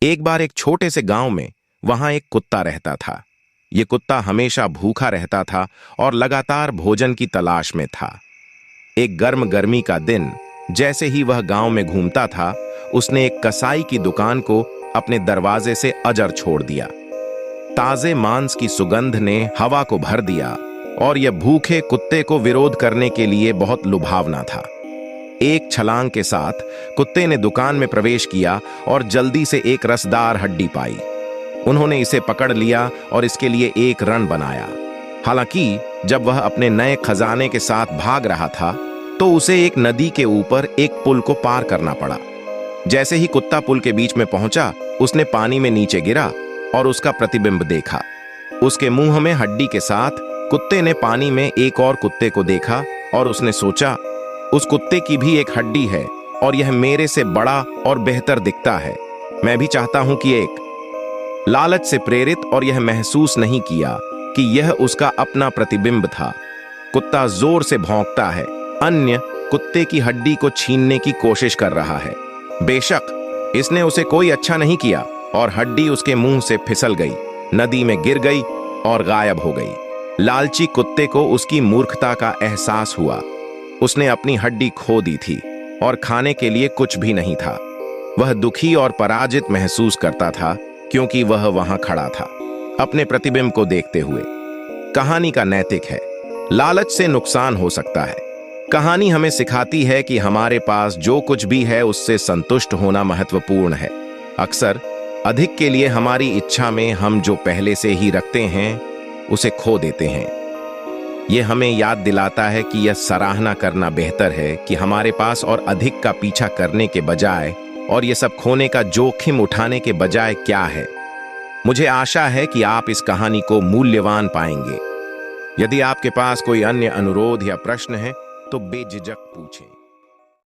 एक बार एक छोटे से गांव में वहां एक कुत्ता रहता था। ये कुत्ता हमेशा भूखा रहता था और लगातार भोजन की तलाश में था। एक गर्मी का दिन जैसे ही वह गांव में घूमता था, उसने एक कसाई की दुकान को अपने दरवाजे से अजर छोड़ दिया। ताजे मांस की सुगंध ने हवा को भर दिया और यह भूखे कुत्ते को विरोध करने के लिए बहुत लुभावना था। एक छलांग के साथ कुत्ते ने दुकान में प्रवेश किया और जल्दी से एक रसदार हड्डी पाई। उन्होंने इसे पकड़ लिया और इसके लिए एक रन बनाया। हालांकि जब वह अपने नए खजाने के साथ भाग रहा था, तो उसे एक नदी के ऊपर एक पुल को पार करना पड़ा। जैसे ही कुत्ता पुल के बीच में पहुंचा, उसने पानी में नीचे गिरा और उसका प्रतिबिंब देखा। उसके मुंह में हड्डी के साथ कुत्ते ने पानी में एक और कुत्ते को देखा और उसने सोचा, उस कुत्ते की भी एक हड्डी है और यह मेरे से बड़ा और बेहतर दिखता है। मैं भी चाहता हूं कि एक लालच से प्रेरित, और यह महसूस नहीं किया कि यह उसका अपना प्रतिबिंब था। कुत्ता जोर से भौंकता है, अन्य कुत्ते की हड्डी को छीनने की कोशिश कर रहा है। बेशक इसने उसे कोई अच्छा नहीं किया और हड्डी उसके मुंह से फिसल गई, नदी में गिर गई और गायब हो गई। लालची कुत्ते को उसकी मूर्खता का एहसास हुआ। उसने अपनी हड्डी खो दी थी और खाने के लिए कुछ भी नहीं था। वह दुखी और पराजित महसूस करता था, क्योंकि वह वहां खड़ा था अपने प्रतिबिंब को देखते हुए। कहानी का नैतिक है, लालच से नुकसान हो सकता है। कहानी हमें सिखाती है कि हमारे पास जो कुछ भी है उससे संतुष्ट होना महत्वपूर्ण है। अक्सर अधिक के लिए हमारी इच्छा में हम जो पहले से ही रखते हैं उसे खो देते हैं। यह हमें याद दिलाता है कि यह सराहना करना बेहतर है कि हमारे पास और अधिक का पीछा करने के बजाय, और यह सब खोने का जोखिम उठाने के बजाय क्या है। मुझे आशा है कि आप इस कहानी को मूल्यवान पाएंगे। यदि आपके पास कोई अन्य अनुरोध या प्रश्न है तो बेझिझक पूछें।